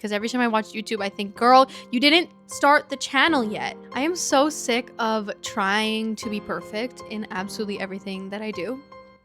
because every time I watch YouTube, I think, girl, you didn't start the channel yet. I am so sick of trying to be perfect in absolutely everything that I do.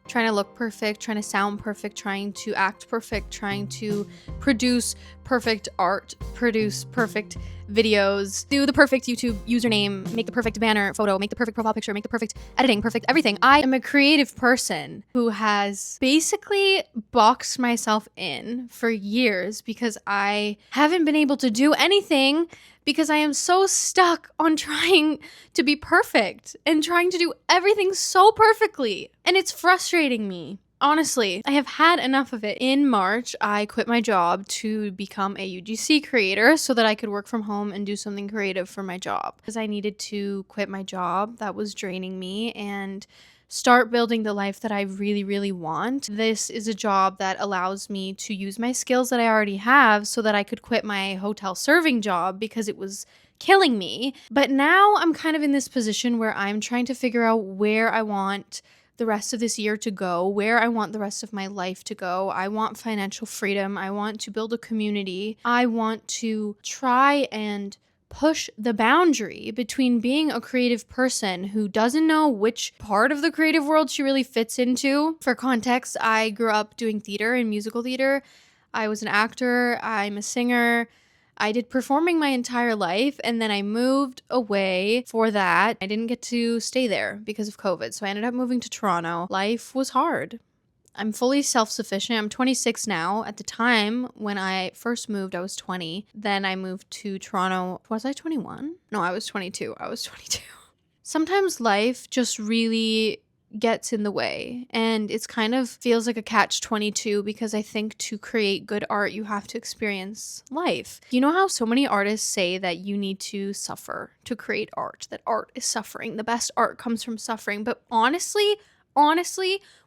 Trying to look perfect, trying to sound perfect, trying to act perfect, trying to produce perfect art, produce perfect videos, do the perfect YouTube username, make the perfect banner photo, make the perfect profile picture, make the perfect editing, perfect everything. I am a creative person who has basically boxed myself in for years because I haven't been able to do anything because I am so stuck on trying to be perfect and trying to do everything so perfectly. And it's frustrating me. Honestly, I have had enough of it. In March, I quit my job to become a UGC creator so that I could work from home and do something creative for my job. Because I needed to quit my job that was draining me and start building the life that I really, really want. This is a job that allows me to use my skills that I already have so that I could quit my hotel serving job because it was killing me. But now I'm kind of in this position where I'm trying to figure out where I want the rest of this year to go, where I want the rest of my life to go. I want financial freedom. I want to build a community. I want to try and push the boundary between being a creative person who doesn't know which part of the creative world she really fits into. For context, I grew up doing theater and musical theater. I was an actor. I'm a singer. I did performing my entire life, and then I moved away for that. I didn't get to stay there because of COVID, so I ended up moving to Toronto. Life was hard. I'm fully self-sufficient. I'm 26 now. At the time when I first moved, I was 20. Then I moved to Toronto. Was I 21? No, I was 22. Sometimes life just really gets in the way, and it's kind of feels like a catch-22 because I think to create good art you have to experience life. You know how so many artists say that you need to suffer to create art, that art is suffering, the best art comes from suffering, but honestly,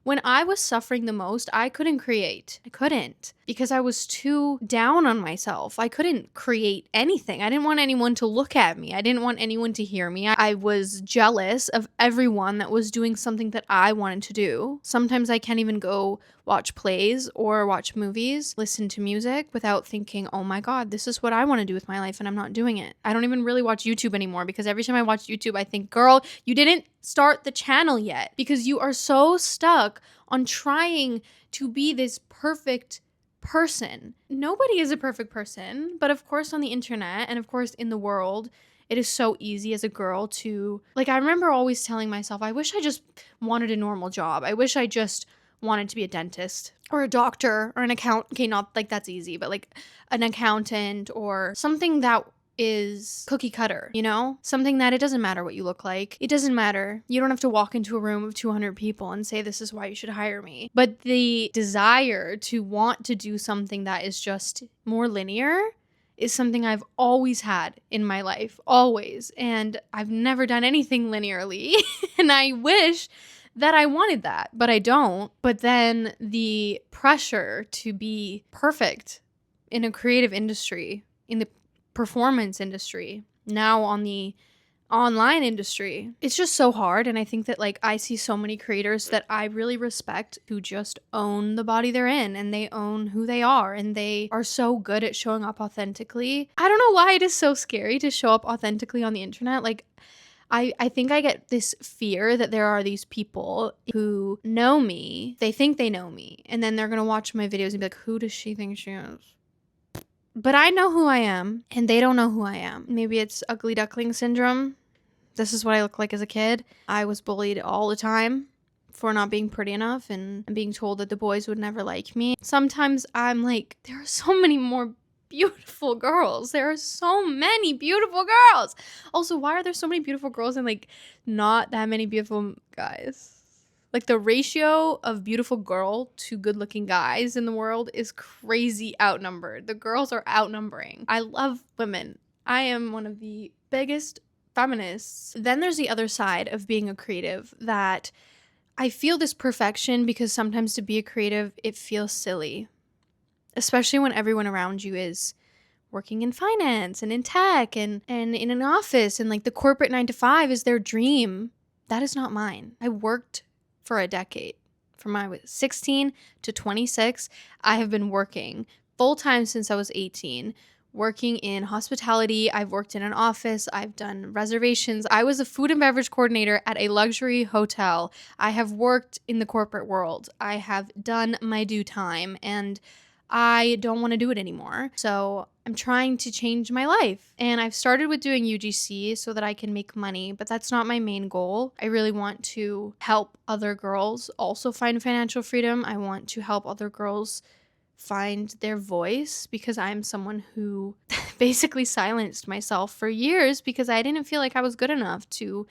when I was suffering the most, I couldn't create. I couldn't because I was too down on myself. I couldn't create anything. I didn't want anyone to look at me. I didn't want anyone to hear me. I was jealous of everyone that was doing something that I wanted to do. Sometimes I can't even go watch plays or watch movies, listen to music without thinking, oh my God, this is what I want to do with my life and I'm not doing it. I don't even really watch YouTube anymore because every time I watch YouTube, I think, girl, you didn't start the channel yet because you are so stuck on trying to be this perfect person. Nobody is a perfect person, but of course on the internet and of course in the world, it is so easy as a girl to, like, I remember always telling myself, I wish I just wanted a normal job. I wish I just wanted to be a dentist or a doctor or an accountant. Okay, not like that's easy, but like an accountant or something that is cookie cutter, you know? Something that it doesn't matter what you look like. It doesn't matter. You don't have to walk into a room of 200 people and say, this is why you should hire me. But the desire to want to do something that is just more linear is something I've always had in my life, always. And I've never done anything linearly. And I wish that I wanted that, but I don't. But then the pressure to be perfect in a creative industry, in the performance industry, now on the online industry, it's just so hard. And I think that, like, I see so many creators that I really respect who just own the body they're in and they own who they are and they are so good at showing up authentically. I don't know why it is so scary to show up authentically on the internet. Like, I think I get this fear that there are these people who know me, they think they know me, and then they're gonna watch my videos and be like, who does she think she is? But I know who I am, and they don't know who I am. Maybe it's ugly duckling syndrome. This is what I look like as a kid. I was bullied all the time for not being pretty enough and being told that the boys would never like me. Sometimes I'm like, there are so many more beautiful girls. There are so many beautiful girls. Also, why are there so many beautiful girls and like not that many beautiful guys? Like, the ratio of beautiful girl to good looking guys in the world is crazy outnumbered. The girls are outnumbering. I love women. I am one of the biggest feminists. Then there's the other side of being a creative that I feel this perfection because sometimes to be a creative, it feels silly. Especially when everyone around you is working in finance and in tech and in an office and like the corporate 9-to-5 is their dream. That is not mine. I worked for a decade. From I was 16 to 26, I have been working full time since I was 18, working in hospitality. I've worked in an office. I've done reservations. I was a food and beverage coordinator at a luxury hotel. I have worked in the corporate world. I have done my due time, and I don't want to do it anymore. So I'm trying to change my life. And I've started with doing UGC so that I can make money, but that's not my main goal. I really want to help other girls also find financial freedom. I want to help other girls find their voice, because I'm someone who basically silenced myself for years because I didn't feel like I was good enough to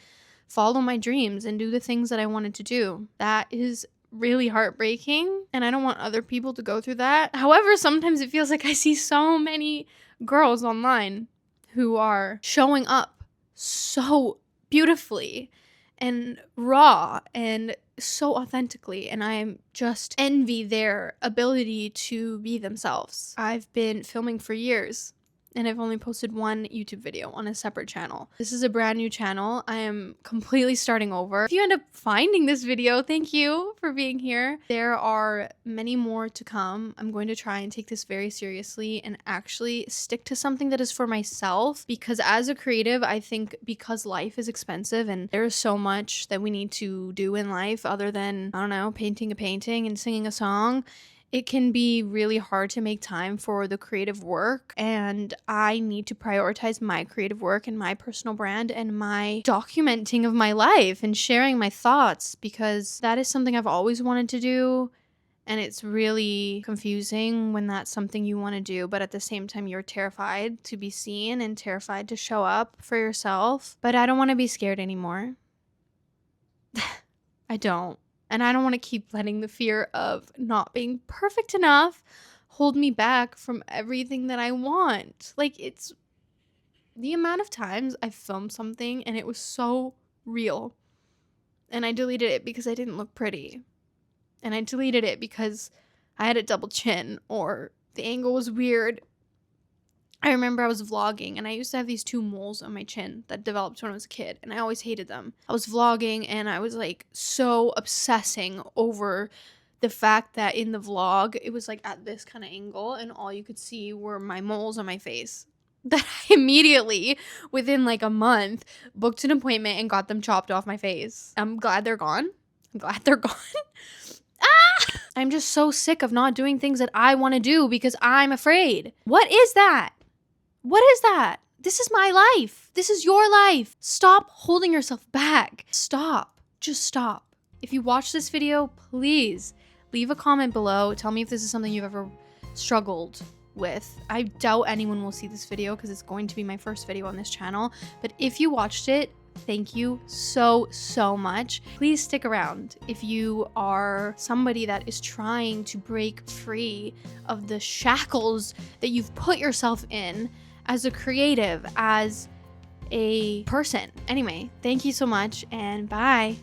follow my dreams and do the things that I wanted to do. That is really heartbreaking, and I don't want other people to go through that. However, sometimes it feels like I see so many girls online who are showing up so beautifully and raw and so authentically, and I just envy their ability to be themselves. I've been filming for years, and I've only posted one YouTube video on a separate channel. This is a brand new channel. I am completely starting over. If you end up finding this video, thank you for being here. There are many more to come. I'm going to try and take this very seriously and actually stick to something that is for myself, because as a creative, I think because life is expensive and there is so much that we need to do in life other than, I don't know, painting a painting and singing a song, it can be really hard to make time for the creative work, and I need to prioritize my creative work and my personal brand and my documenting of my life and sharing my thoughts, because that is something I've always wanted to do, and it's really confusing when that's something you want to do, but at the same time you're terrified to be seen and terrified to show up for yourself. But I don't want to be scared anymore. I don't. And I don't want to keep letting the fear of not being perfect enough hold me back from everything that I want. Like, it's the amount of times I filmed something and it was so real, and I deleted it because I didn't look pretty. And I deleted it because I had a double chin or the angle was weird. I remember I was vlogging and I used to have these 2 moles on my chin that developed when I was a kid, and I always hated them. I was vlogging and I was like so obsessing over the fact that in the vlog it was like at this kind of angle and all you could see were my moles on my face. That I immediately, within like a month, booked an appointment and got them chopped off my face. I'm glad they're gone. I'm glad they're gone. I'm just so sick of not doing things that I want to do because I'm afraid. What is that? What is that? This is my life. This is your life. Stop holding yourself back. Stop. Just stop. If you watch this video, please leave a comment below. Tell me if this is something you've ever struggled with. I doubt anyone will see this video because it's going to be my first video on this channel. But if you watched it, thank you so much. Please stick around if you are somebody that is trying to break free of the shackles that you've put yourself in as a creative, as a person. Anyway, thank you so much, and bye.